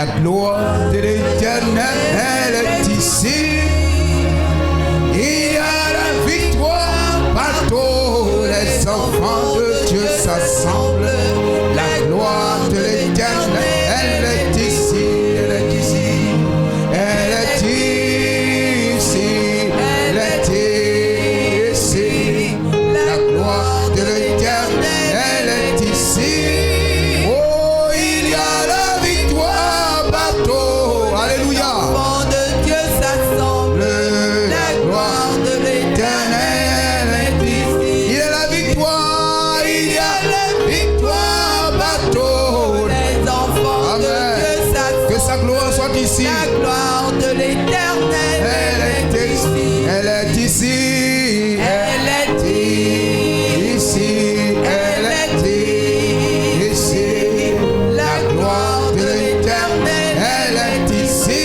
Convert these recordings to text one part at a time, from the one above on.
La gloire de l'Éternel, elle est ici. Il y a la victoire partout. Les enfants de Dieu s'assemblent. La gloire de l'Éternel, elle est ici. Elle est ici. Elle est ici. Elle est ici. La gloire de l'Éternel, elle est ici. Oh, il y a la victoire partout. Alléluia. Enfants de Dieu s'assemblent. La gloire de l'Éternel est ici. Il y a la victoire. Il y a la victoire partout. Les enfants de Amen. Dieu s'assemblent. Que sa gloire soit ici. La gloire de l'Éternel Elle est ici. Elle est ici. Elle est ici. Elle est ici. La gloire de l'Éternel Elle est ici.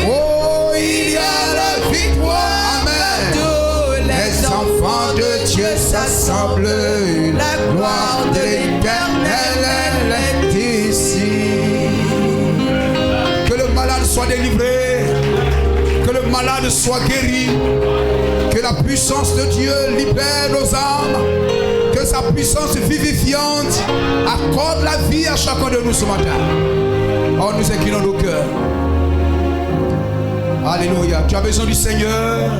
Oh, il y a la victoire. Amen. Tous Les enfants de Dieu s'assemblent. La gloire de l'Éternel, elle est ici. Que le malade soit délivré. Que le malade soit guéri. Que la puissance de Dieu libère nos âmes. Que sa puissance vivifiante accorde la vie à chacun de nous ce matin. Oh, nous inclinons nos cœurs. Alléluia. Tu as besoin du Seigneur.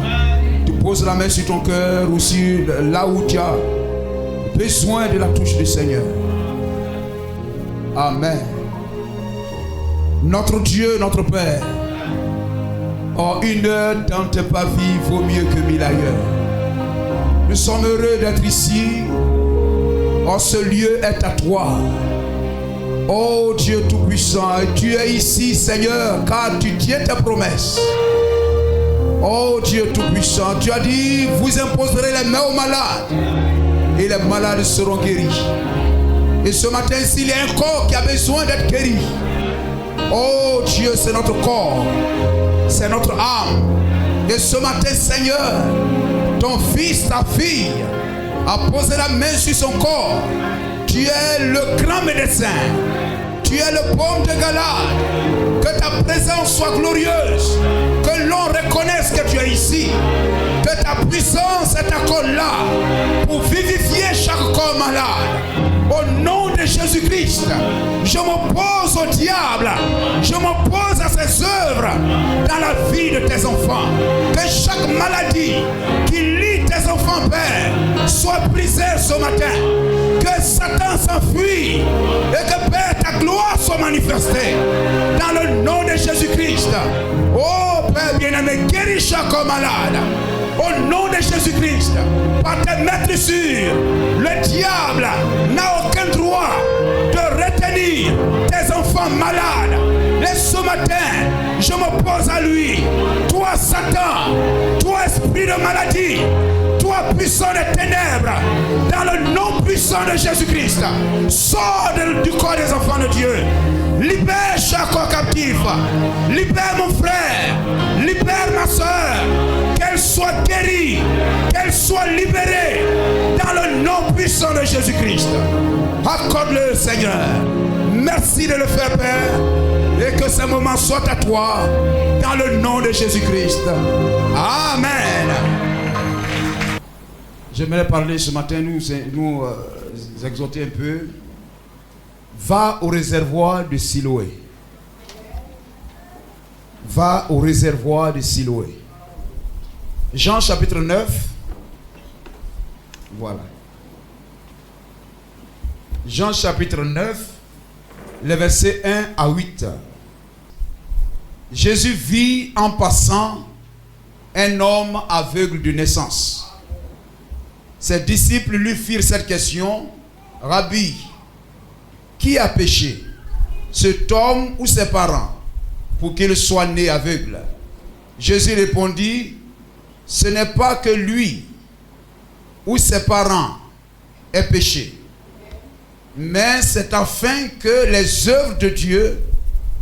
Tu poses la main sur ton cœur ou sur là où tu as besoin de la touche du Seigneur. Amen. Notre Dieu, notre Père. Oh, une heure dans tes pavis vaut mieux que 1000 ailleurs. Nous sommes heureux d'être ici. Oh, ce lieu est à toi. Oh Dieu Tout-Puissant, tu es ici, Seigneur, car tu tiens tes promesses. Oh Dieu Tout-Puissant, tu as dit, vous imposerez les mains aux malades et les malades seront guéris. Et ce matin, s'il y a un corps qui a besoin d'être guéri, oh Dieu, c'est notre corps, c'est notre âme. Et ce matin, Seigneur, ton fils, ta fille, a posé la main sur son corps. Tu es le grand médecin. Tu es le baume de Galade. Que ta présence soit glorieuse. Que l'on reconnaisse que tu es ici. Que ta puissance est encore là pour vivifier chaque corps malade. Au nom de Jésus-Christ, je m'oppose au diable. Je m'oppose à ses œuvres dans la vie de tes enfants. Que chaque maladie qui lie tes enfants, Père, soit brisée ce matin. Que Satan s'enfuit et que, Père, ta gloire soit manifestée dans le nom de Jésus-Christ. Oh Père bien-aimé, guéris chaque homme malade. Au nom de Jésus-Christ, par tes maîtrisures, le diable n'a aucun droit de retenir tes enfants malades. Et ce matin, je m'oppose à lui. Toi, Satan, toi, esprit de maladie, toi, puissant des ténèbres, dans le nom puissant de Jésus-Christ, sors du corps des enfants de Dieu. Libère chaque corps captif. Libère mon frère. Libère ma soeur. Qu'elle soit guérie. Qu'elle soit libérée. Dans le nom puissant de Jésus-Christ. Accorde-le, Seigneur. Merci de le faire, Père. Et que ce moment soit à toi. Dans le nom de Jésus-Christ. Amen. J'aimerais parler ce matin, nous exhorter un peu. Va au réservoir de Siloé. Va au réservoir de Siloé. Jean chapitre 9. Voilà. Jean chapitre 9, les versets 1 à 8. Jésus vit en passant un homme aveugle de naissance. Ses disciples lui firent cette question. Rabbi, qui a péché, cet homme ou ses parents, pour qu'il soit né aveugle? Jésus répondit, ce n'est pas que lui ou ses parents aient péché, mais c'est afin que les œuvres de Dieu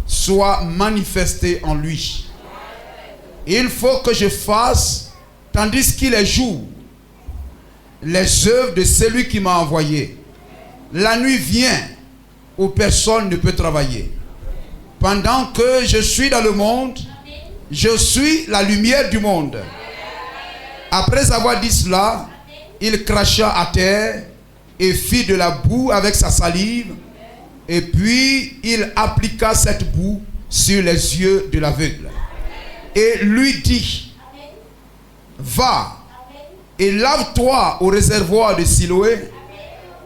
soient manifestées en lui. Il faut que je fasse, tandis qu'il est jour, les œuvres de celui qui m'a envoyé. La nuit vient où personne ne peut travailler. Pendant que je suis dans le monde, je suis la lumière du monde. Après avoir dit cela, il cracha à terre et fit de la boue avec sa salive. Et puis il appliqua cette boue sur les yeux de l'aveugle. Et lui dit, va et lave-toi au réservoir de Siloé,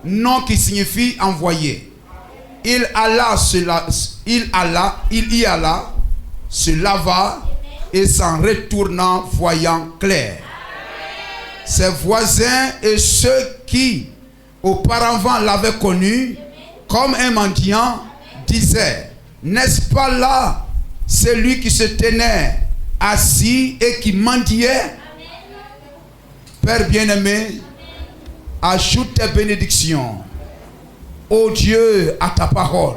nom qui signifie envoyé. Il y alla, se lava et s'en retournant voyant clair. Ses voisins et ceux qui auparavant l'avaient connu comme un mendiant disaient, n'est-ce pas là celui qui se tenait assis et qui mendiait? Père bien-aimé, ajoute tes bénédictions, ô Dieu, à ta parole,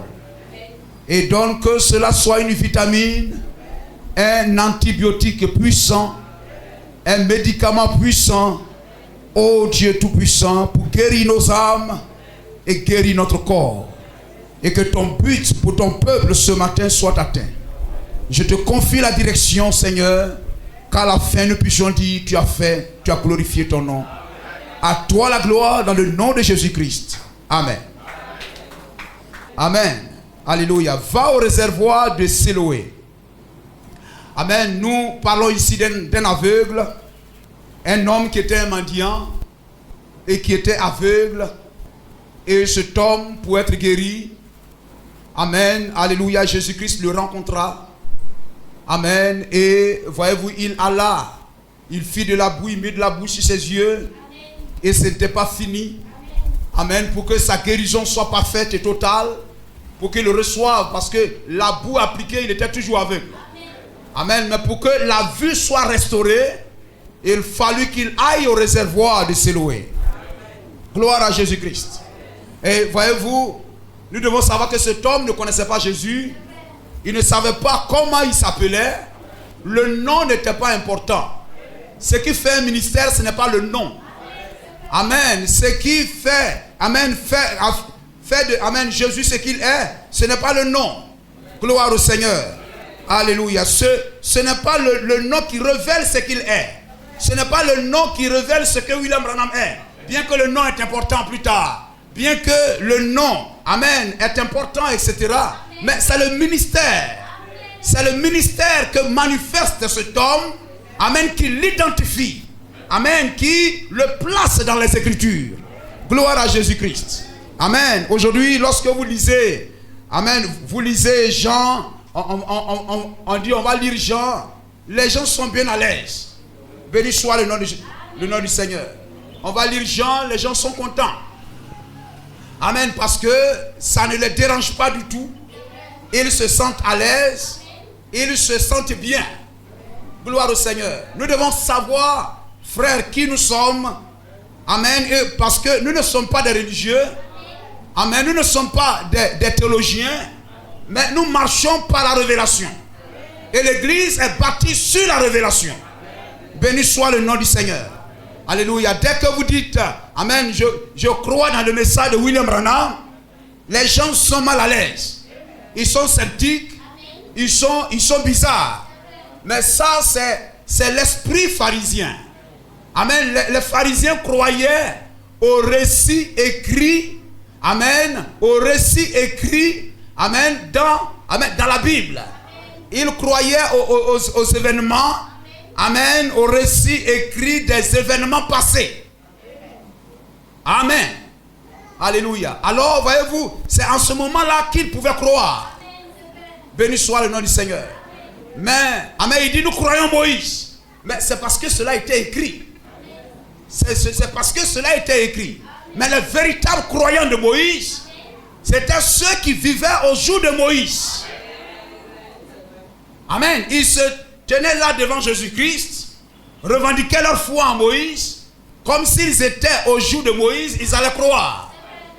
et donne que cela soit une vitamine, un antibiotique puissant, un médicament puissant, ô Dieu tout-puissant, pour guérir nos âmes et guérir notre corps. Et que ton but pour ton peuple ce matin soit atteint. Je te confie la direction, Seigneur, qu'à la fin nous puissions dire, tu as fait, tu as glorifié ton nom. À toi la gloire dans le nom de Jésus-Christ. Amen. Amen. Alléluia. Va au réservoir de Siloé. Amen. Nous parlons ici d'un aveugle, un homme qui était un mendiant et qui était aveugle. Et cet homme, pour être guéri, amen, alléluia, Jésus-Christ le rencontra. Amen. Et voyez-vous, il alla. Il fit de la boue, il mit de la boue sur ses yeux. Et ce n'était pas fini. Amen. Pour que sa guérison soit parfaite et totale. Pour qu'il le reçoive. Parce que la boue appliquée, il était toujours aveugle. Amen. Mais pour que la vue soit restaurée, il fallut qu'il aille au réservoir de Siloé. Gloire à Jésus-Christ. Et voyez-vous, nous devons savoir que cet homme ne connaissait pas Jésus. Il ne savait pas comment il s'appelait. Le nom n'était pas important. Ce qui fait un ministère, ce n'est pas le nom. Amen. Ce qui fait, amen, fait de amen, Jésus ce qu'il est, ce n'est pas le nom. Gloire au Seigneur. Alléluia. Ce n'est pas le nom qui révèle ce qu'il est. Ce n'est pas le nom qui révèle ce que William Branham est. Bien que le nom est important plus tard. Bien que le nom, amen, est important, etc. Mais c'est le ministère. C'est le ministère que manifeste cet homme, amen, qui l'identifie. Amen, qui le place dans les Écritures. Gloire à Jésus-Christ. Amen. Aujourd'hui, lorsque vous lisez, amen, vous lisez Jean, on dit on va lire Jean, les gens sont bien à l'aise. Béni soit le nom du Seigneur. On va lire Jean, les gens sont contents. Amen, parce que ça ne les dérange pas du tout. Ils se sentent à l'aise. Ils se sentent bien. Gloire au Seigneur. Nous devons savoir, frères, qui nous sommes. Amen. Et parce que nous ne sommes pas des religieux. Amen. Nous ne sommes pas des théologiens. Mais nous marchons par la révélation. Et l'église est bâtie sur la révélation. Béni soit le nom du Seigneur. Alléluia. Dès que vous dites, amen, je crois dans le message de William Branham, les gens sont mal à l'aise. Ils sont sceptiques. Ils sont bizarres. Mais ça, c'est l'esprit pharisien. Amen. Les pharisiens croyaient au récit écrit. Amen. Au récit écrit. Amen. Dans la Bible. Ils croyaient aux événements. Amen. Au récit écrit des événements passés. Amen. Alléluia. Alors, voyez-vous, c'est en ce moment-là qu'ils pouvaient croire. Béni soit le nom du Seigneur. Mais, amen, il dit, nous croyons Moïse. Mais c'est parce que cela a été écrit. C'est parce que cela a été écrit. Mais les véritables croyants de Moïse, c'était ceux qui vivaient au jour de Moïse. Amen. Ils se tenaient là devant Jésus-Christ, revendiquaient leur foi en Moïse, comme s'ils étaient au jour de Moïse, ils allaient croire.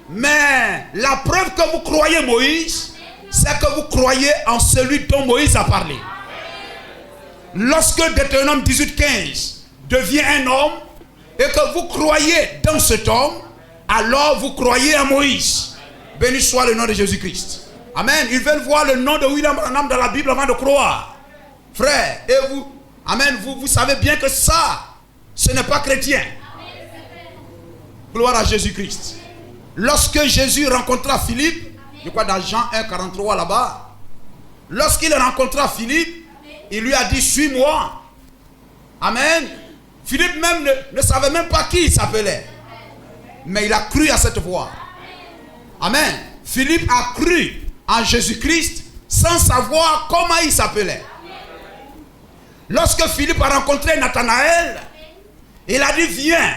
Mais la preuve que vous croyez Moïse, c'est que vous croyez en celui dont Moïse a parlé. Lorsque Deutéronome 18:15 devient un homme et que vous croyez dans cet homme, alors vous croyez en Moïse. Béni soit le nom de Jésus-Christ. Amen. Ils veulent voir le nom de William Branham dans la Bible avant de croire. Frère, et vous, amen, vous savez bien que ça, ce n'est pas chrétien. Gloire à Jésus-Christ. Lorsque Jésus rencontra Philippe, je crois dans Jean 1, 43 là-bas, lorsqu'il rencontra Philippe, il lui a dit, suis-moi. Amen. Philippe même ne savait même pas qui il s'appelait. Mais il a cru à cette voix. Amen. Philippe a cru en Jésus-Christ sans savoir comment il s'appelait. Lorsque Philippe a rencontré Nathanaël, il a dit, viens.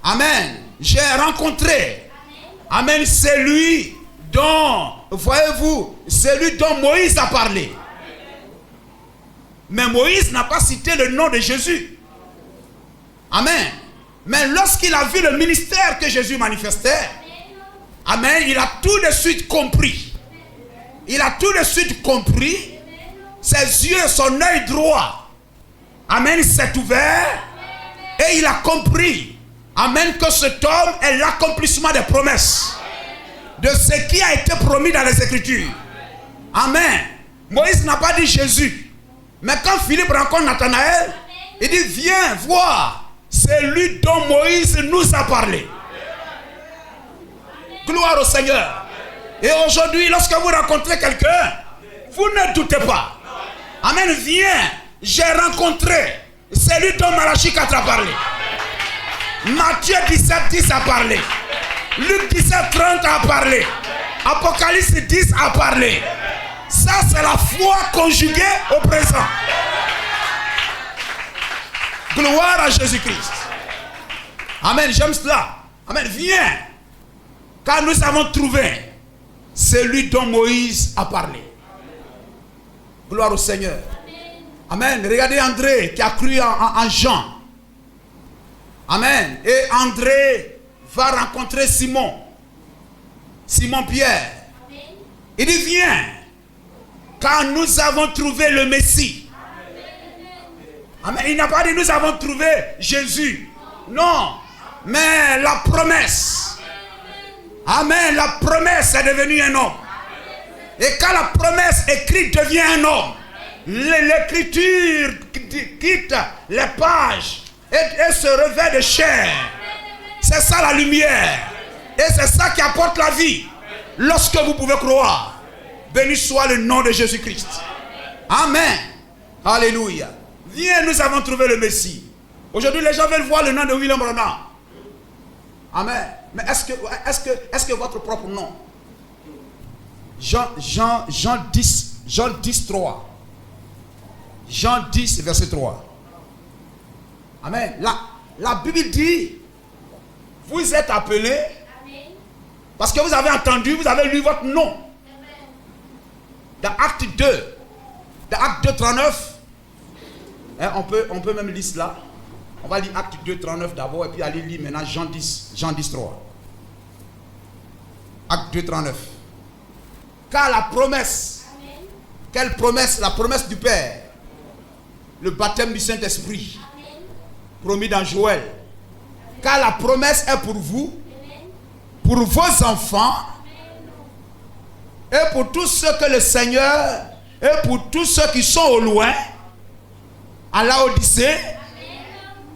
Amen. J'ai rencontré. Amen. Celui dont, voyez-vous, celui dont Moïse a parlé. Mais Moïse n'a pas cité le nom de Jésus. Amen. Mais lorsqu'il a vu le ministère que Jésus manifestait, amen, il a tout de suite compris. Il a tout de suite compris. Ses yeux, son œil droit, amen, s'est ouvert. Et il a compris, amen, que cet homme est l'accomplissement des promesses. De ce qui a été promis dans les Écritures. Amen. Moïse n'a pas dit Jésus. Mais quand Philippe rencontre Nathanaël, il dit, viens voir celui dont Moïse nous a parlé. Gloire au Seigneur. Et aujourd'hui, lorsque vous rencontrez quelqu'un, vous ne doutez pas. Amen, viens. J'ai rencontré celui dont Malachie 4 a parlé. Matthieu 17, 10 a parlé. Luc 17, 30 a parlé. Apocalypse 10 a parlé. Ça, c'est la foi conjuguée au présent. Gloire à Jésus-Christ. Amen, j'aime cela. Amen, viens. Car nous avons trouvé celui dont Moïse a parlé. Gloire au Seigneur. Amen. Regardez André qui a cru en Jean. Amen. Et André va rencontrer Simon. Simon Pierre. Il dit, viens. Car nous avons trouvé le Messie. Amen. Il n'a pas dit nous avons trouvé Jésus. Non. Mais la promesse. Amen. La promesse est devenue un homme. Et quand la promesse écrite devient un homme, l'écriture quitte les pages et se revêt de chair. C'est ça la lumière. Et c'est ça qui apporte la vie. Lorsque vous pouvez croire. Béni soit le nom de Jésus-Christ. Amen. Alléluia. Viens, nous avons trouvé le Messie. Aujourd'hui, les gens veulent voir le nom de William Branham. Amen. Mais est-ce que votre propre nom? Jean 10, 3. Jean 10, verset 3. Amen. La Bible dit, vous êtes appelés parce que vous avez entendu, vous avez lu votre nom. Dans Acte 2, dans Acte 2, 39, hein, on peut même lire cela. On va lire Acte 2, 39 d'abord et puis aller lire maintenant Jean 10, 3. Acte 2, 39. Car la promesse, quelle promesse? La promesse du Père, le baptême du Saint-Esprit, promis dans Joël. Car la promesse est pour vous, pour vos enfants, et pour tous ceux que le Seigneur, et pour tous ceux qui sont au loin, à Laodicée,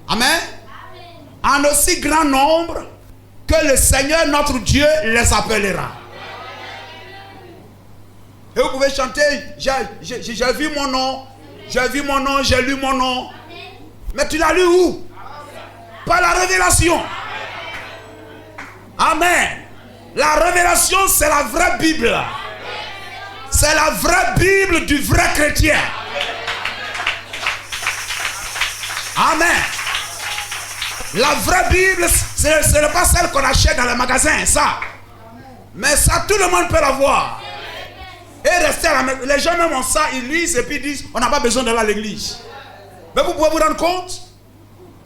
amen, en aussi grand nombre que le Seigneur notre Dieu les appellera. Et vous pouvez chanter, j'ai vu mon nom, j'ai vu mon nom, j'ai lu mon nom. Mais tu l'as lu où? Par la révélation. Amen. La révélation, c'est la vraie Bible. C'est la vraie Bible du vrai chrétien. Amen. La vraie Bible, ce n'est pas celle qu'on achète dans les magasins, ça. Mais ça, tout le monde peut l'avoir. Et rester à la maison. Les gens même ont ça, ils lisent et puis ils disent, on n'a pas besoin d'aller à l'église. Mais vous pouvez vous rendre compte?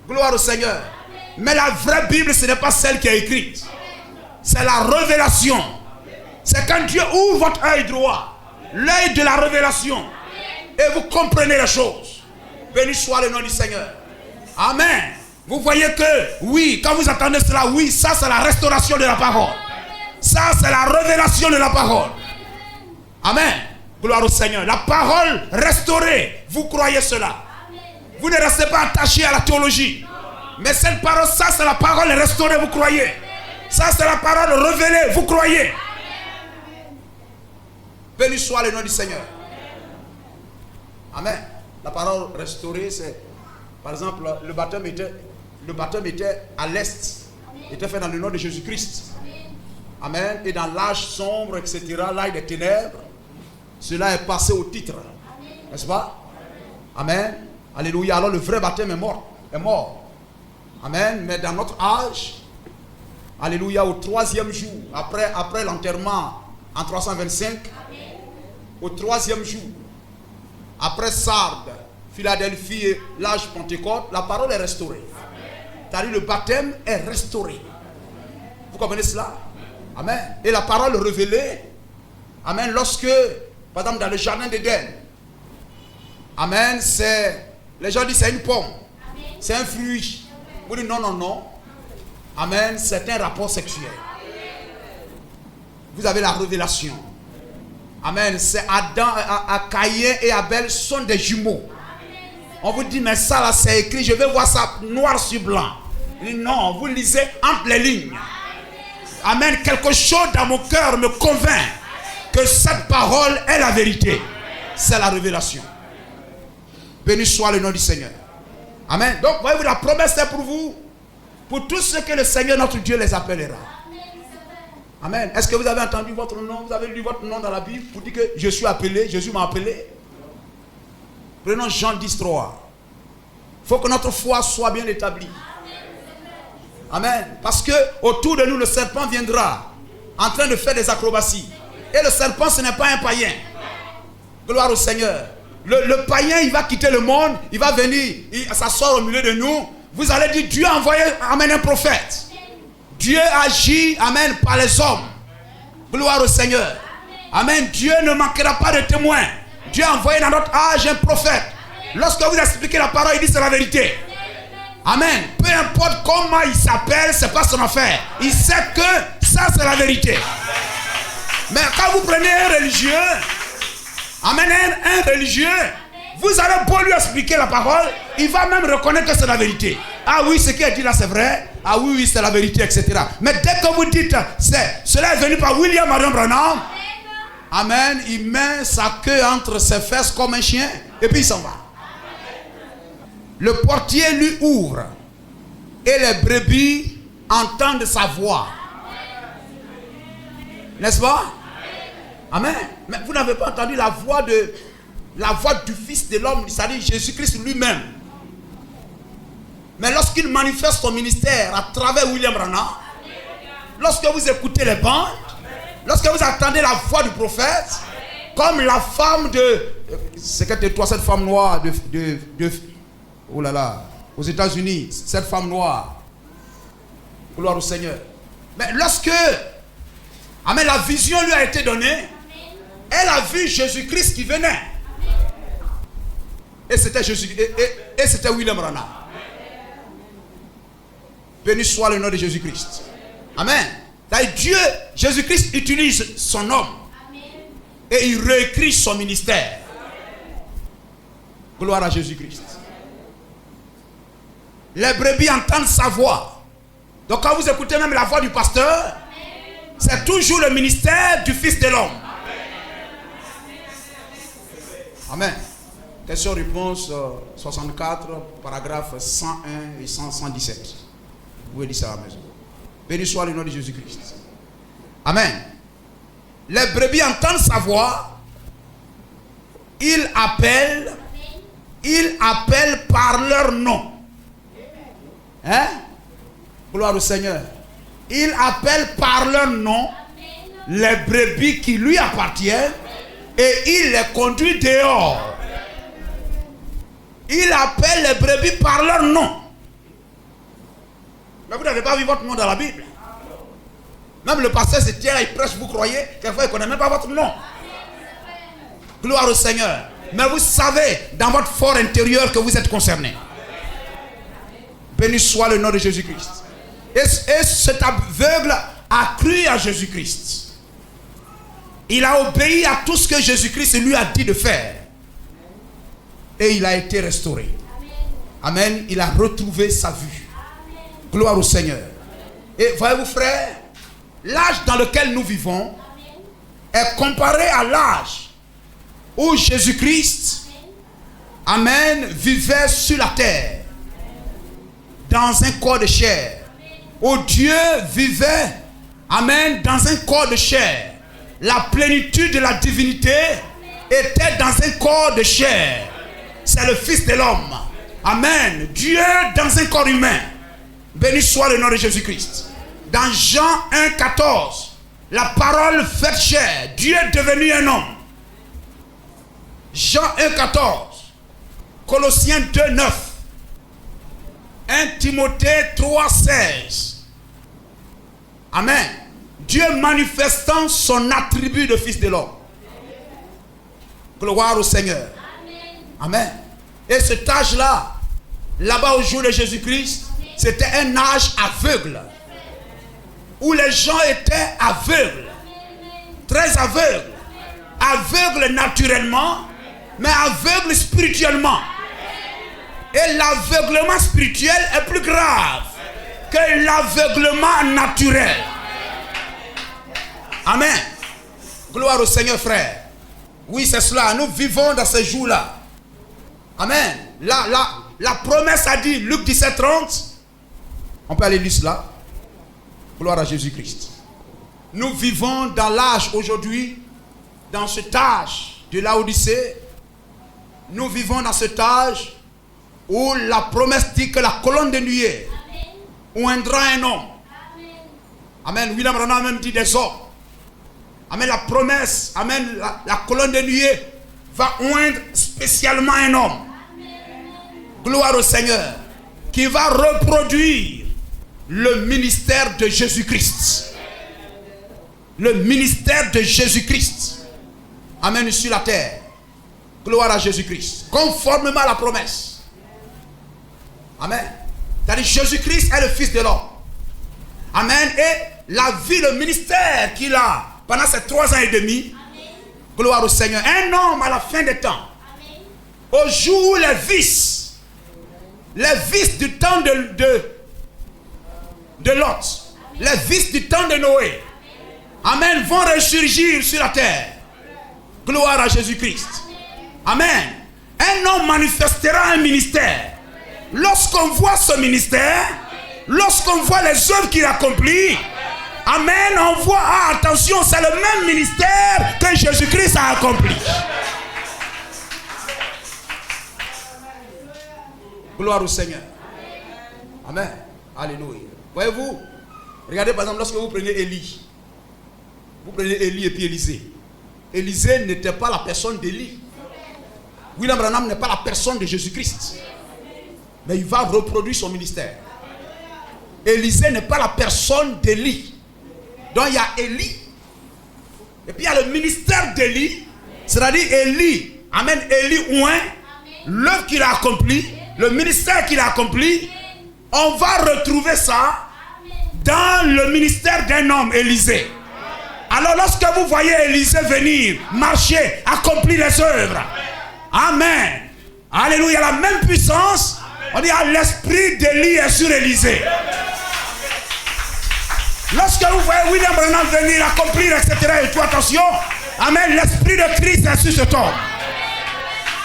Gloire au Seigneur. Mais la vraie Bible, ce n'est pas celle qui est écrite. C'est la révélation. C'est quand Dieu ouvre votre œil droit, l'œil de la révélation, et vous comprenez les choses. Béni soit le nom du Seigneur. Amen. Vous voyez que, oui, quand vous entendez cela, oui, ça c'est la restauration de la parole. Ça c'est la révélation de la parole. Amen. Gloire au Seigneur. La parole restaurée. Vous croyez cela? Vous ne restez pas attachés à la théologie. Mais cette parole, ça c'est la parole restaurée, vous croyez? Ça c'est la parole révélée, vous croyez? Béni soit le nom du Seigneur. Amen. La parole restaurée, c'est, par exemple, le baptême était à l'est. Il était fait dans le nom de Jésus-Christ. Amen. Et dans l'âge sombre, etc., l'âge des ténèbres, cela est passé au titre. N'est-ce pas? Amen. Alléluia. Alors le vrai baptême est mort. Amen. Mais dans notre âge, alléluia, au 3e jour, après l'enterrement en 325, au 3e jour, après Sardes, Philadelphie et l'âge Pentecôte, la parole est restaurée. C'est-à-dire le baptême est restauré. Vous comprenez cela? Amen. Et la parole révélée, amen, lorsque, par exemple, dans le jardin d'Éden, amen, les gens disent c'est une pomme, c'est un fruit. Vous dites non. Amen, c'est un rapport sexuel. Vous avez la révélation. Amen, c'est Adam, Caïn et Abel sont des jumeaux. On vous dit mais ça là c'est écrit, je vais voir ça noir sur blanc. Non, vous lisez entre les lignes. Amen, quelque chose dans mon cœur me convainc que cette parole est la vérité. C'est la révélation. Béni soit le nom du Seigneur. Amen. Donc voyez-vous, la promesse est pour vous, pour tous ceux que le Seigneur notre Dieu les appellera. Amen. Est-ce que vous avez entendu votre nom? Vous avez lu votre nom dans la Bible pour dire que je suis appelé, Jésus m'a appelé? Prenons Jean 10, 3. Il faut que notre foi soit bien établie. Amen. Parce que autour de nous, le serpent viendra en train de faire des acrobaties. Et le serpent, ce n'est pas un païen. Gloire au Seigneur. Le païen, il va quitter le monde, il va venir, ça sort au milieu de nous. Vous allez dire, Dieu a envoyé, amen, un prophète. Dieu agit, amen, par les hommes. Gloire au Seigneur. Amen. Dieu ne manquera pas de témoins. Dieu a envoyé dans notre âge un prophète. Lorsque vous expliquez la parole, il dit c'est la vérité. Amen. Peu importe comment il s'appelle, c'est pas son affaire. Il sait que ça c'est la vérité. Mais quand vous prenez un religieux, amen, un religieux, vous allez beau lui expliquer la parole, il va même reconnaître que c'est la vérité. Ah oui, ce qu'il a dit là c'est vrai. Ah oui, c'est la vérité, etc. Mais dès que vous dites, cela est venu par William Marion Branham, amen, il met sa queue entre ses fesses comme un chien et puis il s'en va. Le portier lui ouvre et les brebis entendent sa voix. N'est-ce pas? Amen. Mais vous n'avez pas entendu la voix du Fils de l'homme, c'est-à-dire Jésus-Christ lui-même. Mais lorsqu'il manifeste son ministère à travers William Branham, lorsque vous écoutez les bandes, lorsque vous entendez la voix du prophète, comme la femme c'est que toi, cette femme noire oh là là, aux États-Unis, cette femme noire, gloire au Seigneur. Mais lorsque, amen, la vision lui a été donnée, elle a vu Jésus-Christ qui venait. Et c'était et c'était William Branham. Béni soit le nom de Jésus-Christ. Amen. Dieu, Jésus-Christ utilise son homme. Et il réécrit son ministère. Gloire à Jésus-Christ. Les brebis entendent sa voix. Donc quand vous écoutez même la voix du pasteur, c'est toujours le ministère du Fils de l'homme. Amen. Question-réponse 64, paragraphe 101 et 117. Vous pouvez dire ça à la maison. Béni soit le nom de Jésus-Christ. Amen. Les brebis entendent sa voix. Ils appellent par leur nom. Hein? Gloire au Seigneur. Ils appellent par leur nom les brebis qui lui appartiennent et il les conduit dehors. Il appelle les brebis par leur nom. Mais vous n'avez pas vu votre nom dans la Bible. Même le pasteur se tient, il prêche, vous croyez, quelquefois il ne connaît même pas votre nom. Gloire au Seigneur. Mais vous savez dans votre fort intérieur que vous êtes concerné. Béni soit le nom de Jésus-Christ. Et cet aveugle a cru à Jésus-Christ. Il a obéi à tout ce que Jésus-Christ lui a dit de faire. Et il a été restauré. Amen. Il a retrouvé sa vue. Gloire au Seigneur. Et voyez-vous, frères, l'âge dans lequel nous vivons est comparé à l'âge où Jésus-Christ, amen, vivait sur la terre, dans un corps de chair. Où Dieu vivait, amen, dans un corps de chair. La plénitude de la divinité était dans un corps de chair. C'est le Fils de l'homme. Amen. Dieu dans un corps humain. Béni soit le nom de Jésus-Christ. Dans Jean 1,14, la parole faite chair, Dieu est devenu un homme. Jean 1,14, Colossiens 2,9, 1 Timothée 3,16. Amen. Dieu manifestant son attribut de Fils de l'homme. Gloire au Seigneur. Amen. Et cet âge-là, là-bas au jour de Jésus-Christ, c'était un âge aveugle. Où les gens étaient aveugles. Très aveugles. Aveugles naturellement, mais aveugles spirituellement. Et l'aveuglement spirituel est plus grave que l'aveuglement naturel. Amen. Gloire au Seigneur, frère. Oui, c'est cela. Nous vivons dans ces jours-là. Amen. La promesse a dit, Luc 17:30. On peut aller lire cela. Gloire à Jésus-Christ. Nous vivons dans l'âge aujourd'hui, dans cet âge de Laodicée. Nous vivons dans cet âge où la promesse dit que la colonne de nuée oindra un homme. Amen. William Branham même dit des hommes. Amen. La promesse, amen, la colonne de nuée va oindre spécialement un homme. Gloire au Seigneur. Qui va reproduire le ministère de Jésus-Christ. Le ministère de Jésus-Christ. Amen. Sur la terre. Gloire à Jésus-Christ. Conformément à la promesse. Amen. C'est-à-dire Jésus-Christ est le Fils de l'homme. Amen. Et la vie, le ministère qu'il a pendant ces 3 ans et demi. Amen. Gloire au Seigneur. Un homme à la fin des temps. Amen. Au jour où les vices du temps de Lot, les vices du temps de Noé, amen, vont ressurgir sur la terre. Gloire à Jésus-Christ. Amen. Un homme manifestera un ministère. Lorsqu'on voit ce ministère, lorsqu'on voit les œuvres qu'il accomplit, amen, on voit, attention, c'est le même ministère que Jésus-Christ a accompli. Gloire au Seigneur. Amen. Alléluia. Voyez-vous, regardez par exemple lorsque vous prenez Élie. Vous prenez Élie et puis Élisée. Élisée n'était pas la personne d'Élie. William Branham n'est pas la personne de Jésus-Christ. Mais il va reproduire son ministère. Élisée n'est pas la personne d'Élie. Donc il y a Élie. Et puis il y a le ministère d'Élie. C'est-à-dire Élie. Amen. Élie oint l'œuvre qu'il a accomplie. Le ministère qu'il a accompli. On va retrouver ça dans le ministère d'un homme, Élisée. Alors lorsque vous voyez Élisée venir, marcher, accomplir les œuvres. Amen. Alléluia. La même puissance. On dit l'esprit d'Élie est sur Élisée. Lorsque vous voyez William Branham venir accomplir, etc. Et tout, attention. Amen. L'esprit de Christ est sur cet homme.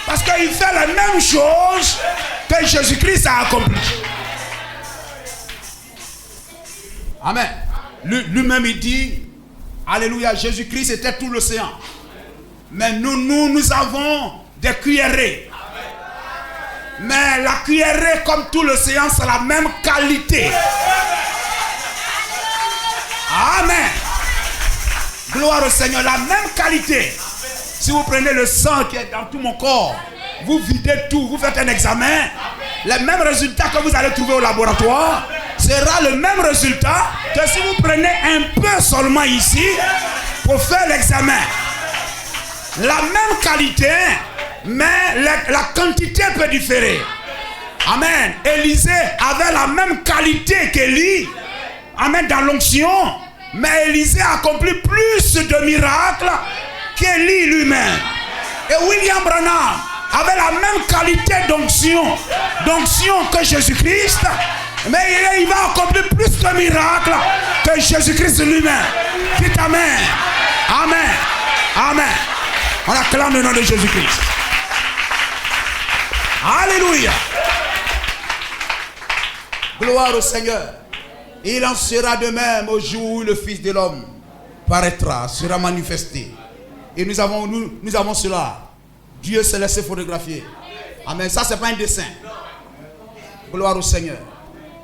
Parce qu'il fait la même chose que Jésus-Christ a accompli. Amen. Lui-même il dit, alléluia, Jésus-Christ était tout l'océan. Mais nous avons des cuillerées. Mais la cuillerée, comme tout l'océan, c'est la même qualité. Amen. Gloire au Seigneur, la même qualité. Si vous prenez le sang qui est dans tout mon corps, vous videz tout, vous faites un examen, les mêmes résultats que vous allez trouver au laboratoire sera le même résultat que si vous prenez un peu seulement ici pour faire l'examen. La même qualité, mais la quantité peut différer. Amen. Élisée avait la même qualité qu'Élie. Amen. Dans l'onction. Mais Élisée a accompli plus de miracles qu'Élie lui-même. Et William Branham avait la même qualité d'onction que Jésus-Christ, mais il va accomplir plus de miracles que Jésus-Christ lui-même. Dites Amen. Amen. Amen. On acclame le nom de Jésus-Christ. Alléluia. Gloire au Seigneur. Il en sera de même au jour où le Fils de l'homme paraîtra, sera manifesté. Et nous avons cela. Dieu s'est laissé photographier. Amen. Ça, ce n'est pas un dessin. Gloire au Seigneur.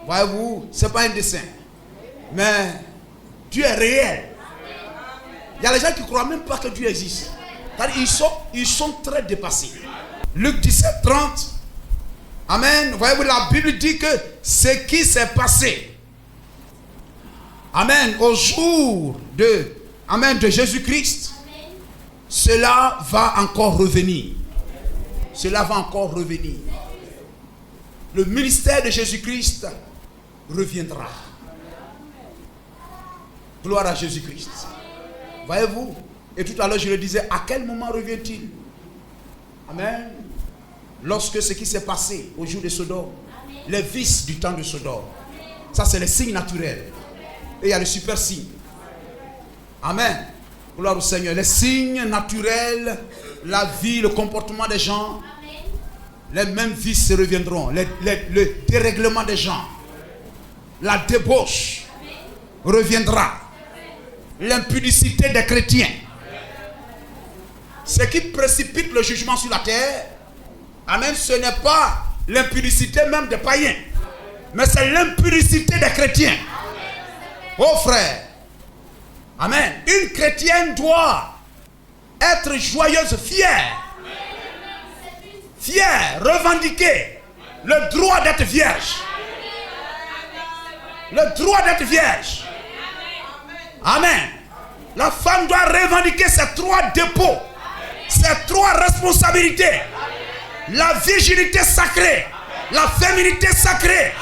Voyez-vous, ce n'est pas un dessin. Mais Dieu est réel. Il y a les gens qui ne croient même pas que Dieu existe. Ils sont très dépassés. Luc 17, 30. Amen. Voyez-vous, la Bible dit que ce qui s'est passé, amen, au jour de Jésus-Christ, cela va encore revenir. Cela va encore revenir. Le ministère de Jésus-Christ reviendra. Gloire à Jésus-Christ. Voyez-vous, et tout à l'heure je le disais, à quel moment revient-il? Amen. Lorsque ce qui s'est passé au jour de Sodome, les vices du temps de Sodome, ça c'est les signes naturels. Et il y a le super signe. Amen. Gloire au Seigneur. Les signes naturels, la vie, le comportement des gens, les mêmes vices reviendront. Le dérèglement des gens, la débauche reviendra. L'impudicité des chrétiens. Ce qui précipite le jugement sur la terre, amen, ce n'est pas l'impudicité même des païens, mais c'est l'impudicité des chrétiens. Oh frère, amen. Une chrétienne doit être joyeuse, fière, revendiquer le droit d'être vierge. Le droit d'être vierge. Amen. La femme doit revendiquer ses trois dépôts, ses trois responsabilités. La virginité sacrée, la féminité sacrée,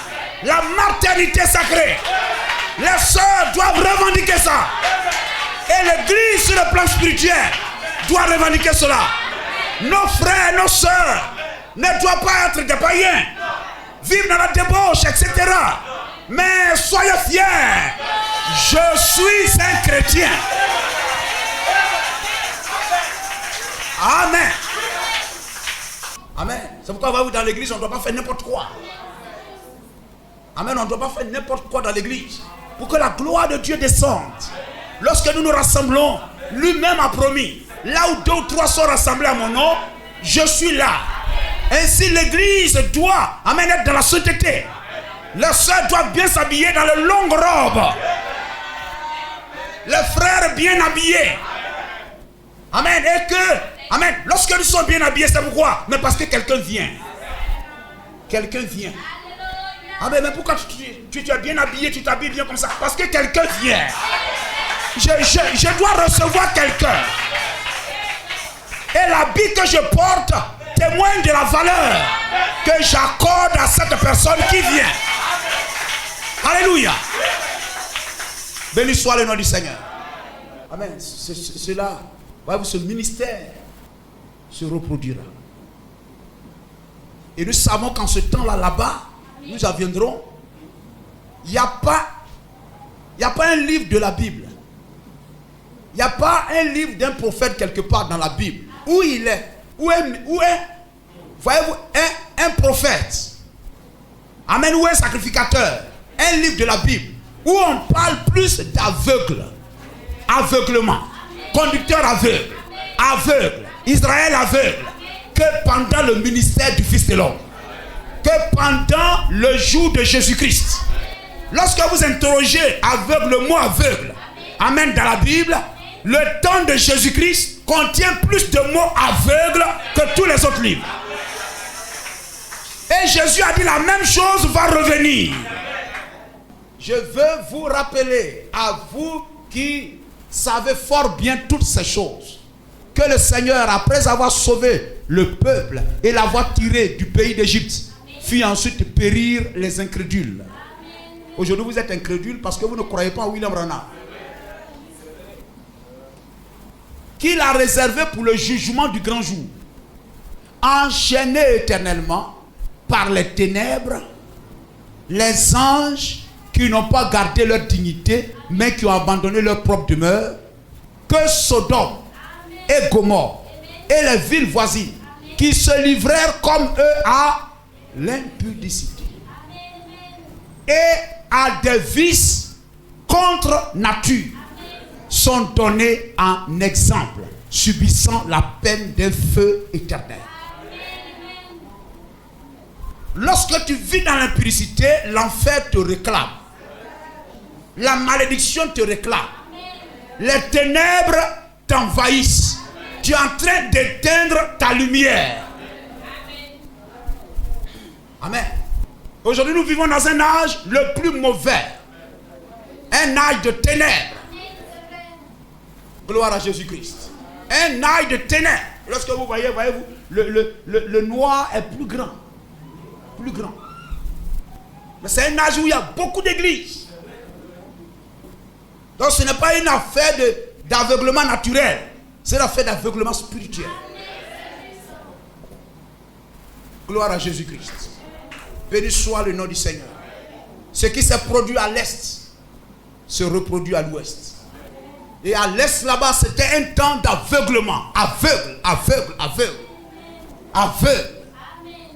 la maternité sacrée. Les sœurs doivent revendiquer ça. Et l'église sur le plan spirituel doit revendiquer cela. Nos frères, nos sœurs ne doivent pas être des païens, vivre dans la débauche, etc. Mais soyez fiers. Je suis un chrétien. Amen. Amen. C'est pourquoi vous dans l'église, on ne doit pas faire n'importe quoi. Amen. On ne doit pas faire n'importe quoi dans l'église. Pour que la gloire de Dieu descende. Lorsque nous nous rassemblons, lui-même a promis. Là où 2 ou 3 sont rassemblés à mon nom, je suis là. Ainsi l'église doit, amen, être dans la sainteté. Les sœurs doivent bien s'habiller dans les longues robes. Les frères bien habillés. Amen. Et que, amen, lorsque nous sommes bien habillés, c'est pourquoi? Mais parce que quelqu'un vient. Quelqu'un vient. Amen. Mais pourquoi tu es bien habillé, tu t'habilles bien comme ça? Parce que quelqu'un vient. Je dois recevoir quelqu'un. Et l'habit que je porte témoigne de la valeur que j'accorde à cette personne qui vient. Alléluia. Béni soit le nom du Seigneur. Amen. Cela, voyez-vous, ce ministère se reproduira. Et nous savons qu'en ce temps-là, là-bas, nous viendrons. Il n'y a pas un livre de la Bible. Il n'y a pas un livre d'un prophète quelque part dans la Bible. Où il est, voyez-vous, un prophète. Amen, ou un sacrificateur. Un livre de la Bible. Où on parle plus d'aveugle. Aveuglement. Conducteur aveugle. Aveugle. Israël aveugle. Que pendant le ministère du Fils de l'homme. Que pendant le jour de Jésus-Christ. Lorsque vous interrogez aveugle, le mot aveugle, amen, dans la Bible, le temps de Jésus-Christ contient plus de mots aveugles que tous les autres livres. Et Jésus a dit la même chose va revenir. Je veux vous rappeler, à vous qui savez fort bien toutes ces choses, que le Seigneur, après avoir sauvé le peuple et l'avoir tiré du pays d'Égypte, fit ensuite périr les incrédules. Aujourd'hui, vous êtes incrédules parce que vous ne croyez pas en William Branham. qu'il a réservé pour le jugement du grand jour, enchaînés éternellement par les ténèbres, les anges qui n'ont pas gardé leur dignité, mais qui ont abandonné leur propre demeure, que Sodome et Gomorrhe et les villes voisines, qui se livrèrent comme eux à l'impudicité et à des vices contre nature, sont donnés en exemple, subissant la peine d'un feu éternel. Lorsque tu vis dans l'impudicité, l'enfer te réclame. La malédiction te réclame. Les ténèbres t'envahissent. Tu es en train d'éteindre ta lumière. Amen. Aujourd'hui, nous vivons dans un âge le plus mauvais. Un âge de ténèbres. Gloire à Jésus-Christ. Un âge de ténèbres. Lorsque vous voyez, voyez-vous, le noir est plus grand. Plus grand. Mais c'est un âge où il y a beaucoup d'églises. Donc ce n'est pas une affaire d'aveuglement naturel. C'est une affaire d'aveuglement spirituel. Gloire à Jésus-Christ. Béni soit le nom du Seigneur. Ce qui s'est produit à l'est se reproduit à l'ouest. Et à l'est là-bas, c'était un temps d'aveuglement. Aveugle.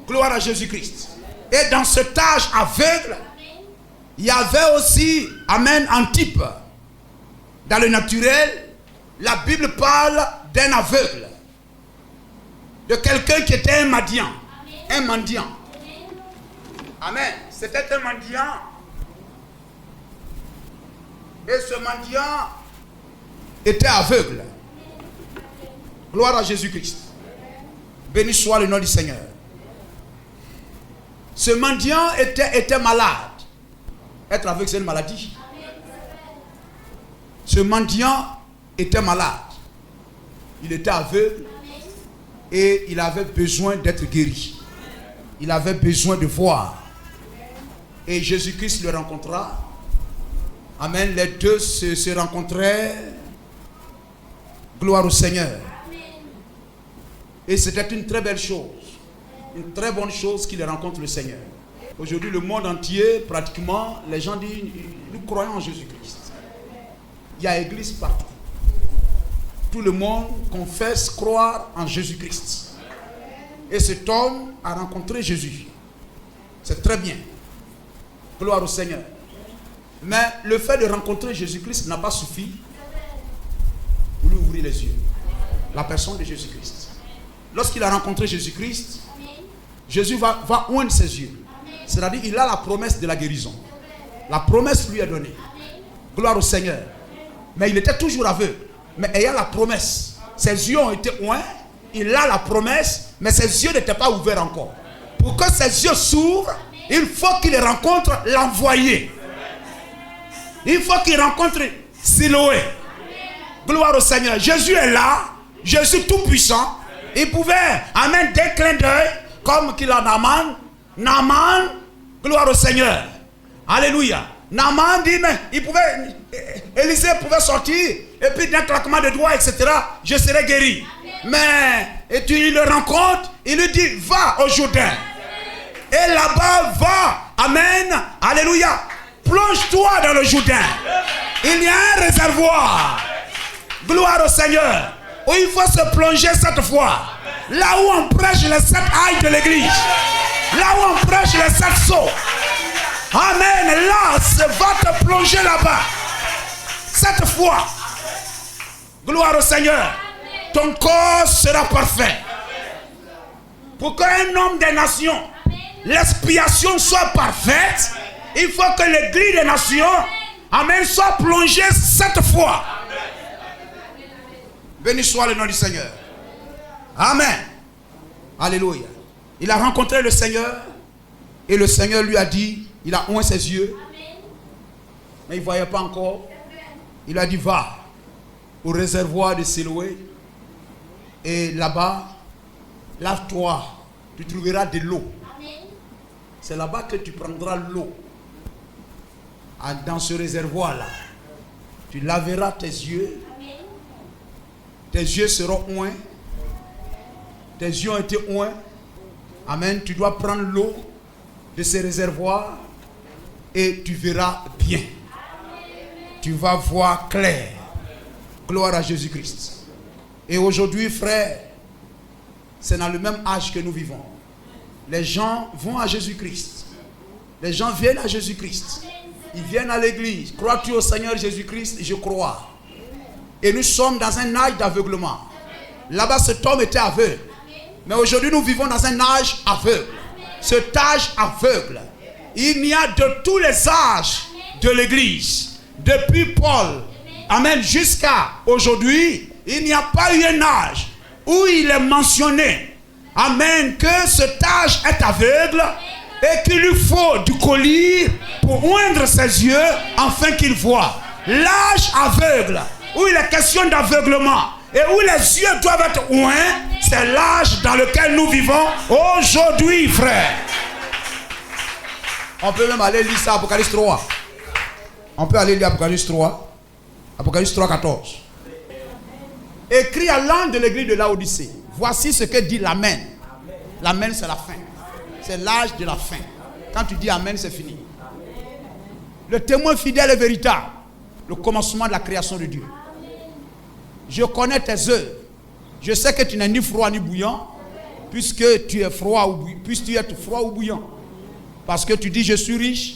Gloire à Jésus-Christ. Et dans cet âge aveugle, il y avait aussi, amen, un type. Dans le naturel, la Bible parle d'un aveugle. De quelqu'un qui était un mendiant. Un mendiant. Amen. C'était un mendiant. Et ce mendiant était aveugle. Gloire à Jésus-Christ. Béni soit le nom du Seigneur. Ce mendiant était malade. Être aveugle, c'est une maladie. Ce mendiant était malade. Il était aveugle et il avait besoin d'être guéri. Il avait besoin de voir. Et Jésus-Christ le rencontra. Amen. Les deux se rencontrèrent. Gloire au Seigneur. Et c'était une très belle chose. Une très bonne chose qu'il rencontre le Seigneur. Aujourd'hui, le monde entier, pratiquement, les gens disent, nous croyons en Jésus-Christ. Il y a église partout. Tout le monde confesse croire en Jésus-Christ. Et cet homme a rencontré Jésus. C'est très bien. Gloire au Seigneur. Mais le fait de rencontrer Jésus-Christ n'a pas suffi pour lui ouvrir les yeux. La personne de Jésus-Christ. Lorsqu'il a rencontré Jésus-Christ, Jésus va oindre ses yeux. C'est-à-dire il a la promesse de la guérison. La promesse lui est donnée. Gloire au Seigneur. Mais il était toujours aveugle. Mais ayant la promesse, ses yeux ont été oints. Il a la promesse, mais ses yeux n'étaient pas ouverts encore. Pour que ses yeux s'ouvrent, il faut qu'il rencontre l'envoyé. Il faut qu'il rencontre Siloé. Gloire au Seigneur. Jésus est là. Jésus tout puissant. Il pouvait amener d'un clin d'œil, comme qu'il a Naaman, gloire au Seigneur. Alléluia. Naaman dit, mais Élisée pouvait sortir, et puis d'un claquement de doigts, etc., je serai guéri. Mais, et tu le rencontres, il lui dit, va au Jourdain. Et là-bas, va, amen, alléluia, plonge-toi dans le Jourdain. Il y a un réservoir, gloire au Seigneur, où il faut se plonger cette fois. Là où on prêche les 7 ailles de l'église. Là où on prêche les 7 sceaux. Amen. Là, va te plonger là-bas. Cette fois. Gloire au Seigneur. Ton corps sera parfait. Pour qu'un homme des nations, l'expiation soit parfaite, il faut que l'église des nations, amen, soit plongée cette fois. Béni soit le nom du Seigneur. Amen. Alléluia. Il a rencontré le Seigneur et le Seigneur lui a dit, il a oint ses yeux, mais il ne voyait pas encore. Il a dit, va au réservoir de Siloé et là-bas, lave-toi, tu trouveras de l'eau. C'est là-bas que tu prendras l'eau. Dans ce réservoir-là, tu laveras tes yeux Tes yeux seront oints. Tes yeux ont été oints. Amen. Tu dois prendre l'eau de ces réservoirs et tu verras bien. Tu vas voir clair. Gloire à Jésus-Christ. Et aujourd'hui, frère, c'est dans le même âge que nous vivons. Les gens vont à Jésus-Christ. Les gens viennent à Jésus-Christ. Ils viennent à l'église. Crois-tu au Seigneur Jésus-Christ? Je crois. Et nous sommes dans un âge d'aveuglement. Là-bas, cet homme était aveugle. Mais aujourd'hui, nous vivons dans un âge aveugle. Cet âge aveugle. Il n'y a de tous les âges de l'église. Depuis Paul, amen, jusqu'à aujourd'hui, il n'y a pas eu un âge où il est mentionné, amen, que cet âge est aveugle et qu'il lui faut du collier pour oindre ses yeux afin qu'il voie. L'âge aveugle, où il est question d'aveuglement et où les yeux doivent être oints, c'est l'âge dans lequel nous vivons aujourd'hui, frère. On peut même aller lire ça, Apocalypse 3. On peut aller lire Apocalypse 3. Apocalypse 3, 14. Écrit à l'ange de l'église de Laodicée. Voici ce que dit l'Amen. L'Amen, c'est la fin. C'est l'âge de la fin. Quand tu dis Amen, c'est fini. Le témoin fidèle et véritable. Le commencement de la création de Dieu. Je connais tes œuvres. Je sais que tu n'es ni froid ni bouillant. Puisque tu es froid ou bouillant. Parce que tu dis je suis riche.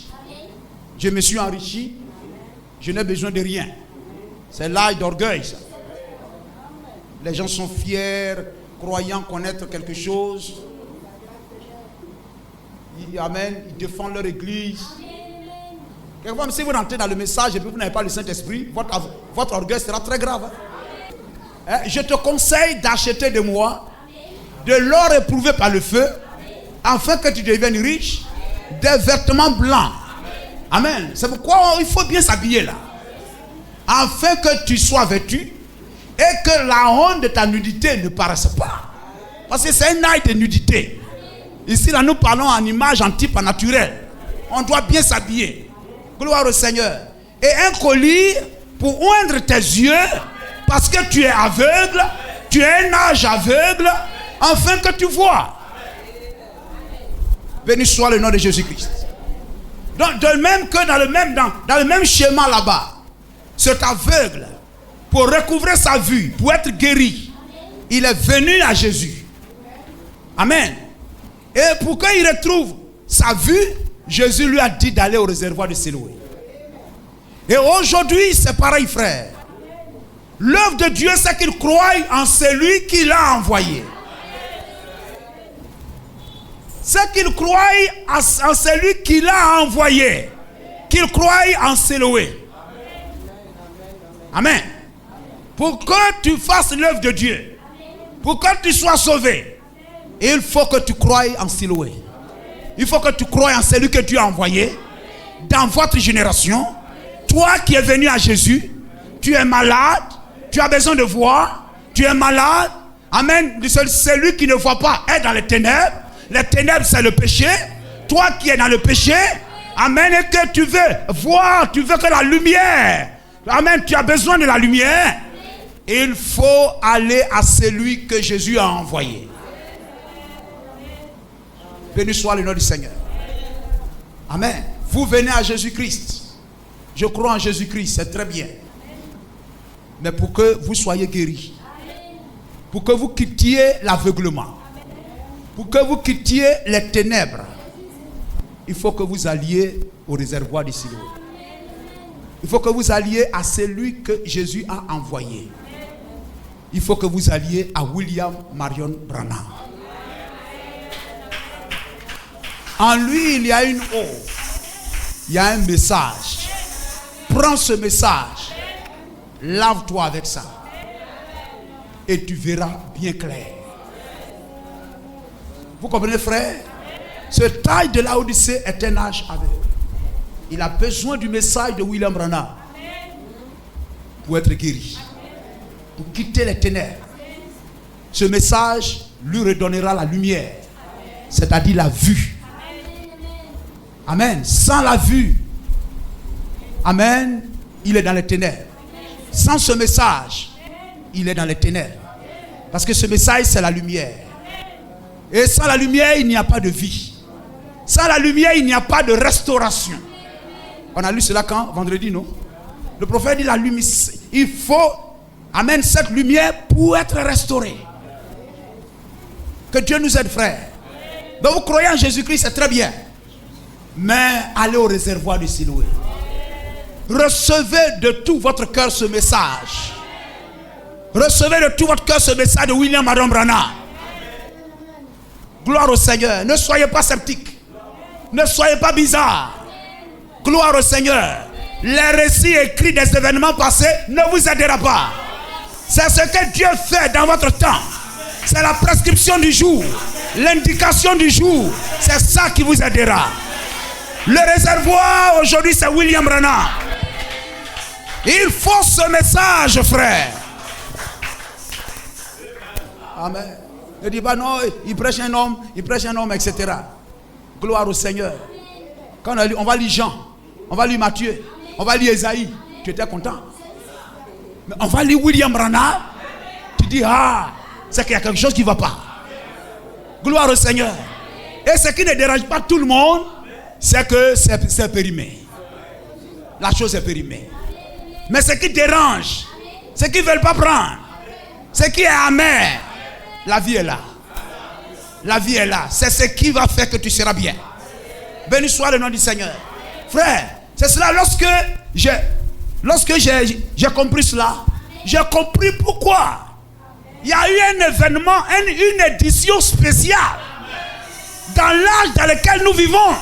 Je me suis enrichi. Je n'ai besoin de rien. C'est l'âge d'orgueil, ça. Les gens sont fiers, croyant connaître quelque chose. Amen. Ils défendent leur église. Quelquefois, si vous rentrez dans le message et que vous n'avez pas le Saint-Esprit, votre orgueil sera très grave. Je te conseille d'acheter de moi de l'or éprouvé par le feu, afin que tu deviennes riche, des vêtements blancs. Amen. C'est pourquoi il faut bien s'habiller là. Afin que tu sois vêtu et que la honte de ta nudité ne paraisse pas. Parce que c'est un âge de nudité. Ici, là, nous parlons en image, en type, en naturel. On doit bien s'habiller. Gloire au Seigneur. Et un collier pour oindre tes yeux, parce que tu es aveugle, tu es un âge aveugle, afin que tu vois. Béni soit le nom de Jésus-Christ. Donc, de même que dans le même schéma là-bas, cet aveugle, pour recouvrer sa vue, pour être guéri, il est venu à Jésus. Amen. Et pour qu'il retrouve sa vue, Jésus lui a dit d'aller au réservoir de Siloé. Et aujourd'hui, c'est pareil, frère. L'œuvre de Dieu, c'est qu'il croit en celui qui l'a envoyé. C'est qu'il croit en celui qui l'a envoyé. Qu'il croit en Siloé. Amen. Pour que tu fasses l'œuvre de Dieu, pour que tu sois sauvé, il faut que tu croies en Siloé. Il faut que tu croies en celui que Dieu a envoyé dans votre génération. Toi qui es venu à Jésus, tu es malade, tu as besoin de voir, tu es malade. Amen. Celui qui ne voit pas est dans les ténèbres. Les ténèbres, c'est le péché. Toi qui es dans le péché, amen, et que tu veux voir, tu veux que la lumière, amen, tu as besoin de la lumière. Il faut aller à celui que Jésus a envoyé. Béni soit le nom du Seigneur. Amen. Vous venez à Jésus-Christ. Je crois en Jésus-Christ, c'est très bien. Mais pour que vous soyez guéris, pour que vous quittiez l'aveuglement, pour que vous quittiez les ténèbres, il faut que vous alliez au réservoir de Siloé. Il faut que vous alliez à celui que Jésus a envoyé. Il faut que vous alliez à William Marion Branham. En lui, il y a une eau. Il y a un message. Prends ce message. Lave-toi avec ça. Et tu verras bien clair. Vous comprenez, frère? Ce âge de Laodicée est un âge aveugle. Il a besoin du message de William Branham pour être guéri, pour quitter les ténèbres. Ce message lui redonnera la lumière, c'est-à-dire la vue. Amen. Sans la vue, amen, il est dans les ténèbres. Sans ce message, il est dans les ténèbres. Parce que ce message, c'est la lumière. Et sans la lumière, il n'y a pas de vie. Sans la lumière, il n'y a pas de restauration. On a lu cela quand? Vendredi, non? Le prophète dit la lumière, il faut amener cette lumière pour être restauré. Que Dieu nous aide, frères. Donc vous croyez en Jésus-Christ, c'est très bien. Mais allez au réservoir du Siloé. Recevez de tout votre cœur ce message. Recevez de tout votre cœur ce message de William Adam Branham. Gloire au Seigneur. Ne soyez pas sceptiques. Ne soyez pas bizarres. Gloire au Seigneur. Les récits écrits des événements passés ne vous aidera pas. C'est ce que Dieu fait dans votre temps. C'est la prescription du jour. L'indication du jour. C'est ça qui vous aidera. Le réservoir aujourd'hui, c'est William Branham. Il faut ce message, frère. Amen. Ne dis pas non, il prêche un homme, etc. Gloire au Seigneur. Quand on va lire Jean, on va lire Matthieu, on va lire Esaïe, tu étais content. Mais on va lire William Branham, tu dis, ah, c'est qu'il y a quelque chose qui ne va pas. Gloire au Seigneur. Et ce qui ne dérange pas tout le monde, c'est que c'est périmé. La chose est périmée. Mais ce qui dérange, ce qu'ils ne veulent pas prendre, ce qui est amer, la vie est là. La vie est là. C'est ce qui va faire que tu seras bien. Béni soit le nom du Seigneur. Frère, c'est cela, lorsque j'ai compris cela, j'ai compris pourquoi il y a eu un événement, une édition spéciale dans l'âge dans lequel nous vivons.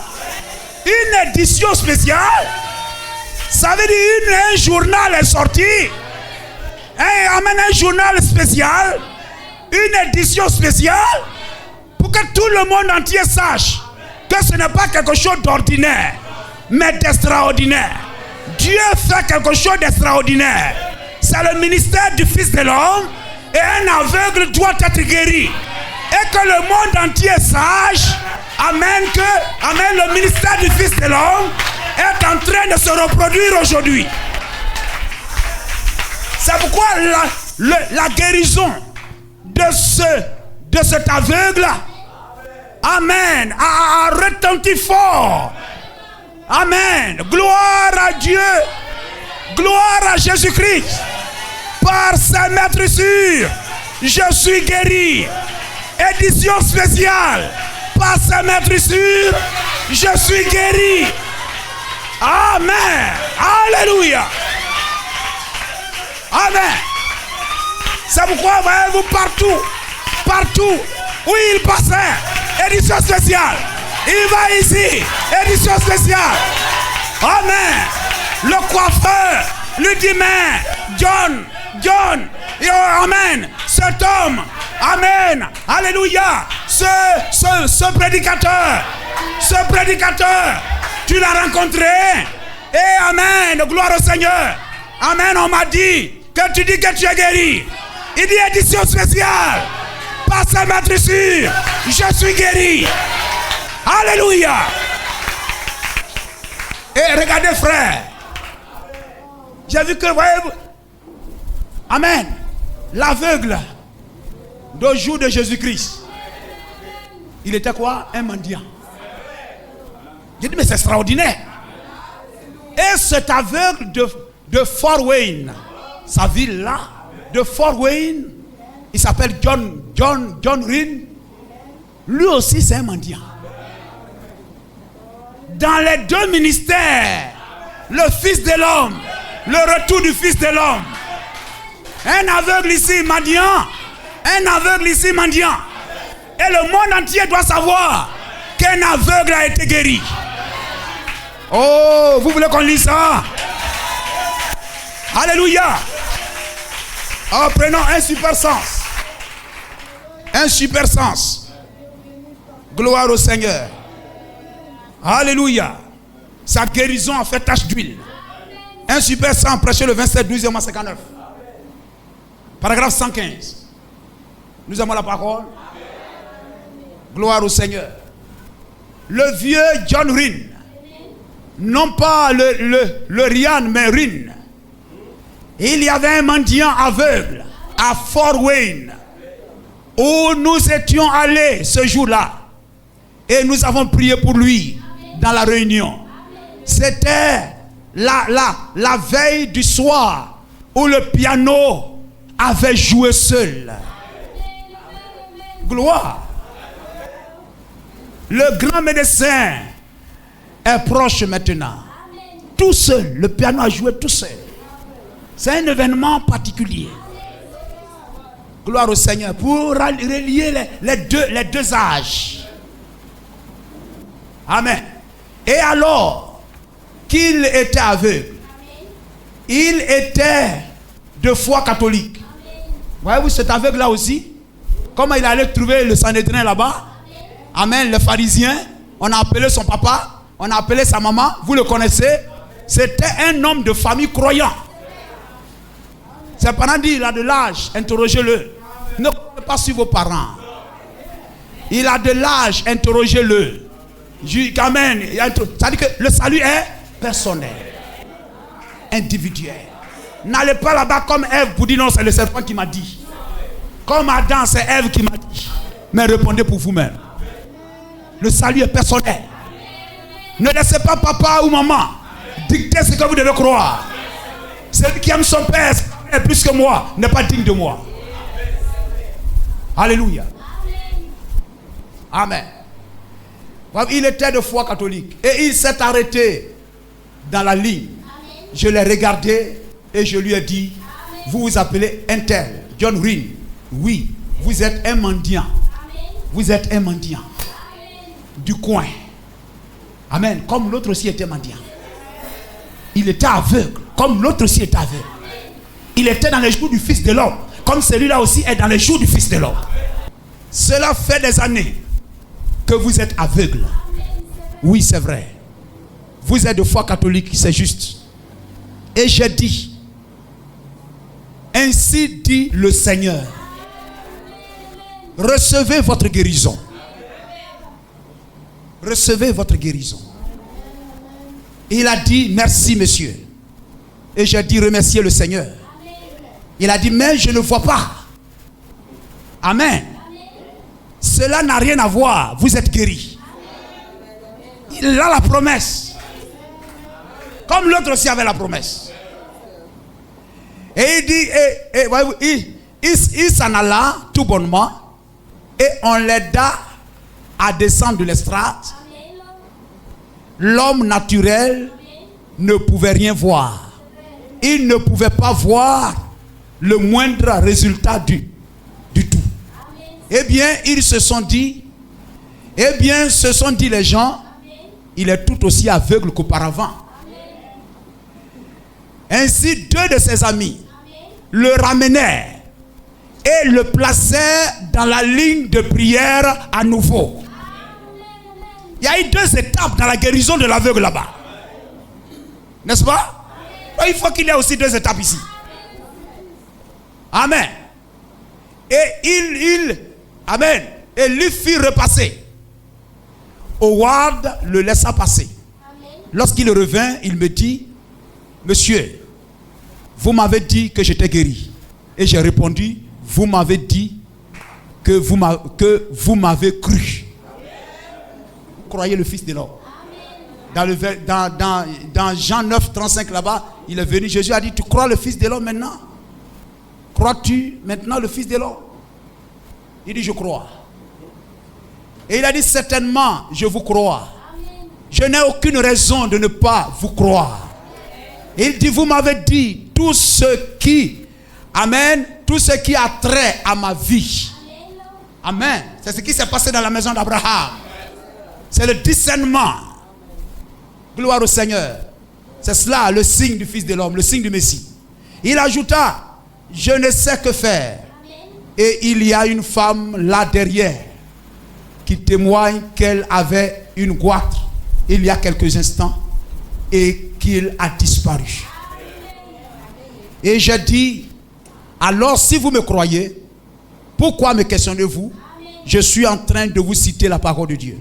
Une édition spéciale, ça veut dire un journal est sorti. Amène un journal spécial, une édition spéciale, pour que tout le monde entier sache que ce n'est pas quelque chose d'ordinaire, mais d'extraordinaire. Dieu fait quelque chose d'extraordinaire. C'est le ministère du Fils de l'homme, et un aveugle doit être guéri. Et que le monde entier sache, amen, le ministère du Fils de l'homme est en train de se reproduire aujourd'hui. C'est pourquoi la guérison de cet aveugle, amen, a retenti fort. Amen. Gloire à Dieu. Gloire à Jésus-Christ. Par sa maîtrisure, je suis guéri. Édition spéciale. Par sa maîtrisure, je suis guéri. Amen. Alléluia. Amen. C'est pourquoi voyez-vous partout où il passait, édition spéciale. Il va ici, édition spéciale. Amen. Le coiffeur lui dit, mais John, amen. Cet homme, amen. Alléluia. Ce prédicateur, tu l'as rencontré. Et amen. Gloire au Seigneur. Amen. On m'a dit que tu dis que tu es guéri. Il dit édition spéciale. Par sa maîtrisure, je suis guéri. Alléluia. Et regardez, frère. J'ai vu que, voyez-vous, amen, l'aveugle du jour de Jésus-Christ, il était quoi? Un mendiant. J'ai dit, mais c'est extraordinaire. Et cet aveugle de Fort Wayne, sa ville là, de Fort Wayne, il s'appelle John Rinn. Lui aussi, c'est un mendiant. Dans les deux ministères, le Fils de l'homme, le retour du Fils de l'homme. Un aveugle ici, mendiant. Un aveugle ici, mendiant. Et le monde entier doit savoir qu'un aveugle a été guéri. Oh, vous voulez qu'on lise ça? Alléluia. Oh, prenons un super sens. Un super sens. Gloire au Seigneur. Alléluia. Sa guérison a fait tache d'huile. Un super sens prêché le 27 12 mois 59. Paragraphe 115. Nous avons la parole. Gloire au Seigneur. Le vieux John Rinn, non pas le Ryan, mais Rinn. Il y avait un mendiant aveugle à Fort Wayne, où nous étions allés ce jour-là, et nous avons prié pour lui dans la réunion. C'était la veille du soir où le piano avait joué seul. Gloire. Le grand médecin est proche maintenant. Tout seul, le piano a joué tout seul. C'est un événement particulier. Gloire au Seigneur. Pour relier les deux âges. Amen. Et alors qu'il était aveugle, il était de foi catholique. Voyez-vous cet aveugle-là aussi? Comment il allait trouver le Sanhédrin là-bas? Amen. Le pharisien, on a appelé son papa, on a appelé sa maman, vous le connaissez. C'était un homme de famille croyant. C'est pendant qu'il a de l'âge, interrogez-le. Ne comptez pas sur vos parents. Il a de l'âge, interrogez-le. Amen. Ça dit que le salut est personnel, individuel. N'allez pas là-bas comme Ève pour dire non, c'est le serpent qui m'a dit. Comme Adam, c'est Ève qui m'a dit. Mais répondez pour vous-même. Le salut est personnel. Ne laissez pas papa ou maman dicter ce que vous devez croire. Celui qui aime son père plus que moi n'est pas digne de moi. Alléluia. Amen. Il était de foi catholique et il s'est arrêté dans la ligne. Je l'ai regardé et je lui ai dit: vous vous appelez un tel, John Ring. Oui, vous êtes un mendiant. Vous êtes un mendiant du coin. Amen. Comme l'autre aussi était mendiant. Il était aveugle, comme l'autre aussi était aveugle. Il était dans les jours du Fils de l'homme, comme celui-là aussi est dans les jours du Fils de l'homme. Cela fait des années que vous êtes aveugle. Oui, c'est vrai. Vous êtes de foi catholique, c'est juste. Et j'ai dit: ainsi dit le Seigneur, recevez votre guérison. Recevez votre guérison. Il a dit: merci monsieur. Et j'ai dit: remerciez le Seigneur. Il a dit: mais je ne vois pas. Amen. Cela n'a rien à voir. Vous êtes guéri. Il a la promesse. Comme l'autre aussi avait la promesse. Et il dit, il s'en alla tout bonnement. Et on l'aida à descendre de l'estrade. L'homme naturel ne pouvait rien voir. Il ne pouvait pas voir le moindre résultat du tout. Eh bien, ils se sont dit, les gens, il est tout aussi aveugle qu'auparavant. Ainsi, deux de ses amis le ramenèrent et le placèrent dans la ligne de prière à nouveau. Il y a eu deux étapes dans la guérison de l'aveugle là-bas. N'est-ce pas? Il faut qu'il y ait aussi deux étapes ici. Amen. Et Amen. Et lui fit repasser. Howard le laissa passer. Lorsqu'il revint, il me dit: monsieur, vous m'avez dit que j'étais guéri. Et j'ai répondu: vous m'avez dit que vous m'avez cru. Vous croyez le Fils de l'homme. Dans Jean 9, 35 là-bas, il est venu, Jésus a dit: tu crois le Fils de l'homme maintenant? Crois-tu maintenant le Fils de l'homme? Il dit: je crois. Et il a dit: certainement je vous crois. Je n'ai aucune raison de ne pas vous croire. Et il dit: vous m'avez dit tout ce qui, amen, tout ce qui a trait à ma vie. Amen. C'est ce qui s'est passé dans la maison d'Abraham. C'est le discernement. Gloire au Seigneur. C'est cela le signe du Fils de l'homme, le signe du Messie. Il ajouta: je ne sais que faire. Et il y a une femme là derrière qui témoigne qu'elle avait une goitre il y a quelques instants et qu'il a disparu. Et j'ai dit: alors si vous me croyez, pourquoi me questionnez-vous? Je suis en train de vous citer la parole de Dieu.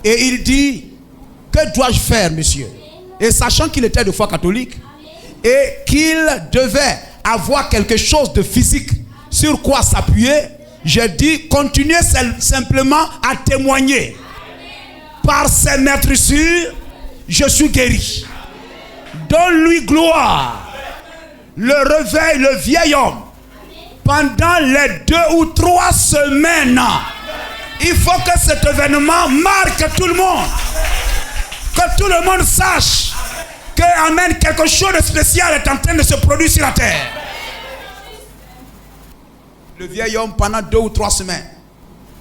Et il dit: que dois-je faire, monsieur? Et sachant qu'il était de foi catholique et qu'il devait avoir quelque chose de physique sur quoi s'appuyer. J'ai dit, continuez simplement à témoigner. Par ses maîtrisures, je suis guéri. Donne-lui gloire. Le réveil, le vieil homme. Pendant les 2 ou 3 semaines, il faut que cet événement marque tout le monde. Que tout le monde sache que, amen, quelque chose de spécial est en train de se produire sur la terre. Le vieil homme, pendant 2 ou 3 semaines,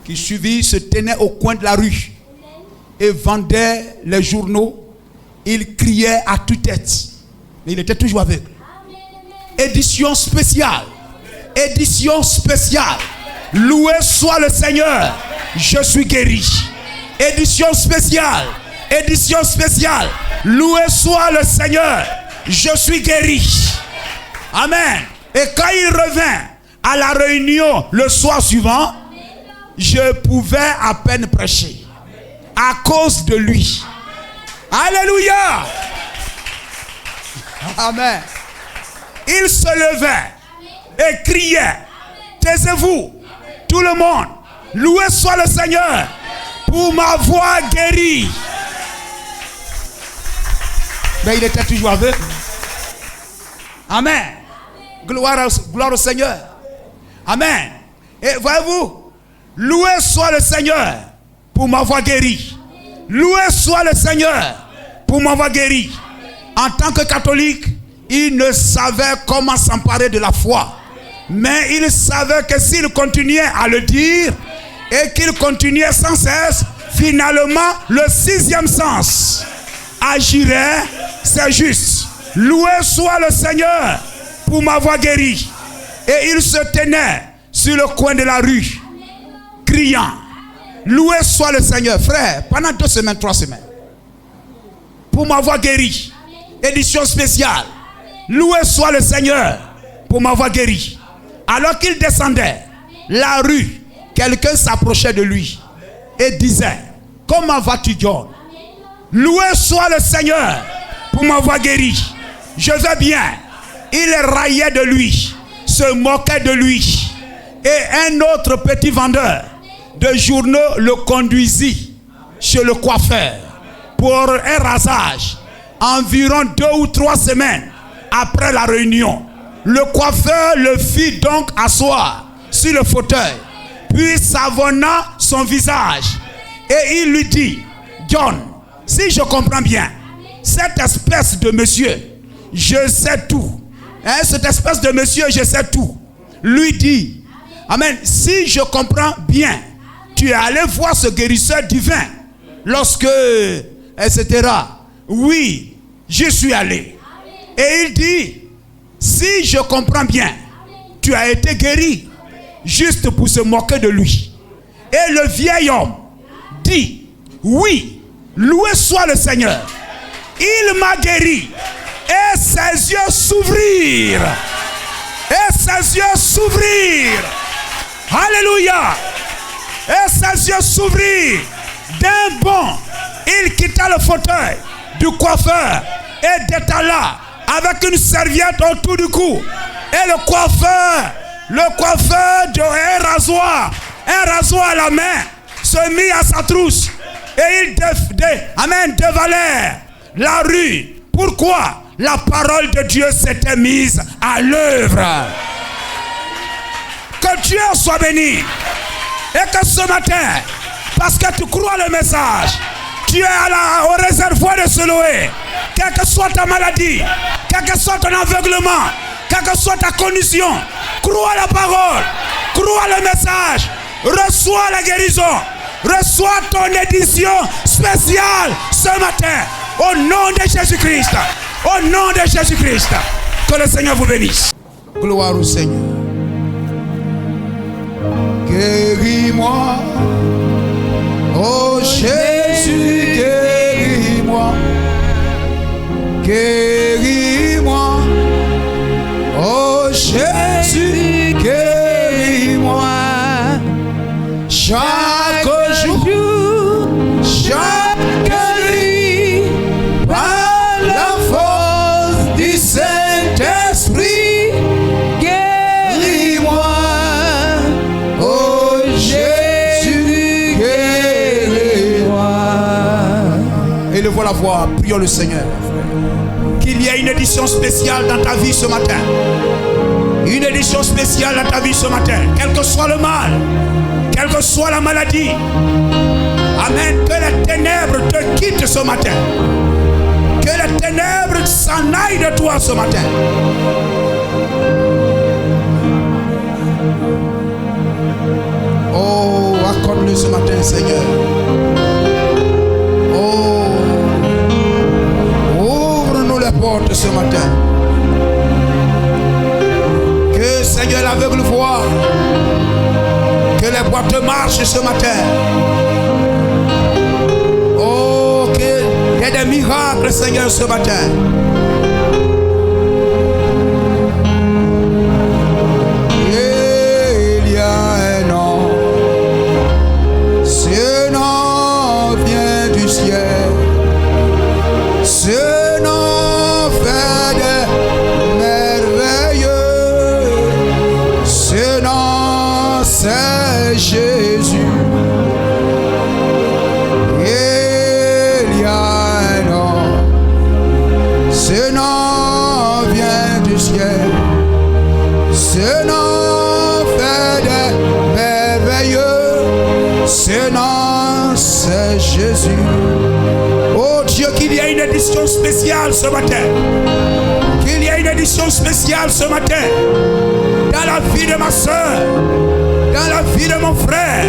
qui suivit, se tenait au coin de la rue et vendait les journaux. Il criait à tue-tête. Mais il était toujours aveugle. Édition spéciale. Édition spéciale. Loué soit le Seigneur. Je suis guéri. Édition spéciale. Édition spéciale. Loué soit le Seigneur. Je suis guéri. Amen. Et quand il revint à la réunion le soir suivant, je pouvais à peine prêcher. À cause de lui. Alléluia. Amen. Il se levait et criait, taisez-vous, tout le monde, loué soit le Seigneur pour m'avoir guéri. Mais il était toujours aveugle. Amen. Gloire au Seigneur. Amen. Et voyez-vous, loué soit le Seigneur pour m'avoir guéri. Loué soit le Seigneur pour m'avoir guéri. En tant que catholique, il ne savait comment s'emparer de la foi. Mais il savait que s'il continuait à le dire et qu'il continuait sans cesse, finalement, le 6e sens agirait. C'est juste. Loué soit le Seigneur pour m'avoir guéri. Et il se tenait sur le coin de la rue, criant, loué soit le Seigneur. Frère, pendant 2 semaines, 3 semaines, pour m'avoir guéri. Édition spéciale. Loué soit le Seigneur pour m'avoir guéri. Alors qu'il descendait la rue, quelqu'un s'approchait de lui et disait, comment vas-tu, John? Loué soit le Seigneur pour m'avoir guéri. Je vais bien. Il raillait de lui, se moquait de lui. Et un autre petit vendeur de journaux le conduisit chez le coiffeur pour un rasage. Environ 2 ou 3 semaines après la réunion, le coiffeur le fit donc asseoir sur le fauteuil, puis savonna son visage. Et il lui dit, John, si je comprends bien, cette espèce de monsieur, je sais tout. Hein, cette espèce de monsieur, je sais tout. Lui dit, amen, si je comprends bien, tu es allé voir ce guérisseur divin lorsque, etc. Oui, j'y suis allé. Et il dit, si je comprends bien, tu as été guéri juste pour se moquer de lui. Et le vieil homme dit, oui, loué soit le Seigneur. Il m'a guéri. Et ses yeux s'ouvrirent. Et ses yeux s'ouvrirent. Alléluia. Et ses yeux s'ouvrirent. D'un bond, il quitta le fauteuil du coiffeur et détala avec une serviette autour du cou. Et le coiffeur de un rasoir à la main, se mit à sa trousse. Et il dévalait la rue. Pourquoi? La parole de Dieu s'était mise à l'œuvre. Que Dieu soit béni. Et que ce matin, parce que tu crois le message, tu es au réservoir de Siloé. Quelle que soit ta maladie, quel que soit ton aveuglement, quelle que soit ta condition, crois la parole, crois le message, reçois la guérison, reçois ton édition spéciale ce matin. Au nom de Jésus-Christ. Au nom de Jésus-Christ. Que le Seigneur vous bénisse. Gloire au Seigneur. Guéris-moi. Oh Jésus, guéris-moi. Guéris-moi. Oh Jésus, guéris-moi. Chaque jour, chaque nuit, par la force du Saint-Esprit, guéris-moi. voix, prions le Seigneur. Qu'il y ait une édition spéciale dans ta vie ce matin. Une édition spéciale dans ta vie ce matin. Quel que soit le mal, quelle que soit la maladie. Amen. Que les ténèbres te quittent ce matin. Que les ténèbres s'en aillent de toi ce matin. Oh, accorde-le ce matin, Seigneur. Oh, ouvre-nous les portes ce matin. Que, Seigneur, l'aveugle voit. Que les boîtes marchent ce matin. Oh, qu'il y ait des miracles, Seigneur, ce matin. Il y a un nom. Ce nom vient du ciel. Ce nom fait des merveilleux. Ce nom, c'est Jésus. Il y a un nom. Ce nom vient du ciel. Ce nom fait des merveilleux. Ce nom, c'est Jésus. Oh Dieu, qu'il y ait une édition spéciale ce matin. Qu'il y ait une édition spéciale ce matin. Dans la vie de ma soeur. Dans la vie de mon frère.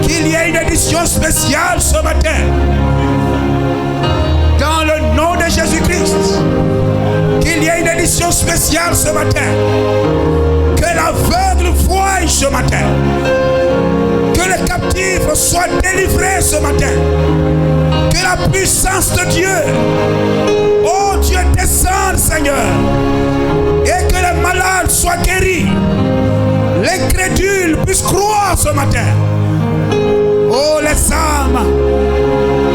Qu'il y ait une édition spéciale ce matin. Dans le nom de Jésus-Christ. Qu'il y ait une édition spéciale ce matin. Que l'aveugle voie ce matin. Que les captifs soient délivrés ce matin. Que la puissance de Dieu, oh Dieu, descende, Seigneur. Et que les malades soient guéris. Les crédules puissent croire ce matin. Oh, les âmes,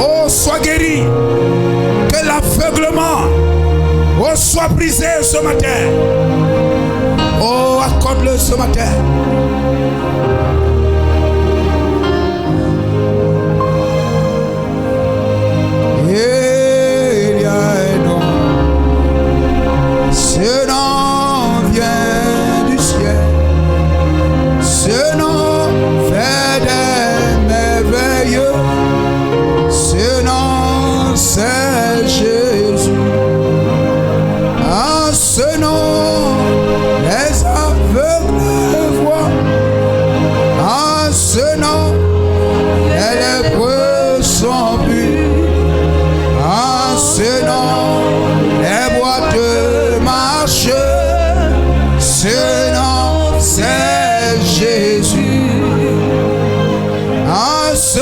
oh, soient guéris. Que l'aveuglement, oh, soit brisé ce matin. Oh, accorde-le ce matin. Il y a un nom. Ce nom vient du ciel. Ce nom fait des merveilleux. Ce nom, c'est Jésus. À ce nom, les aveugles voient. À ce nom, les lépreux sont purs. À ce nom, les boîtes marchent. Ce nom, c'est Jésus. À ce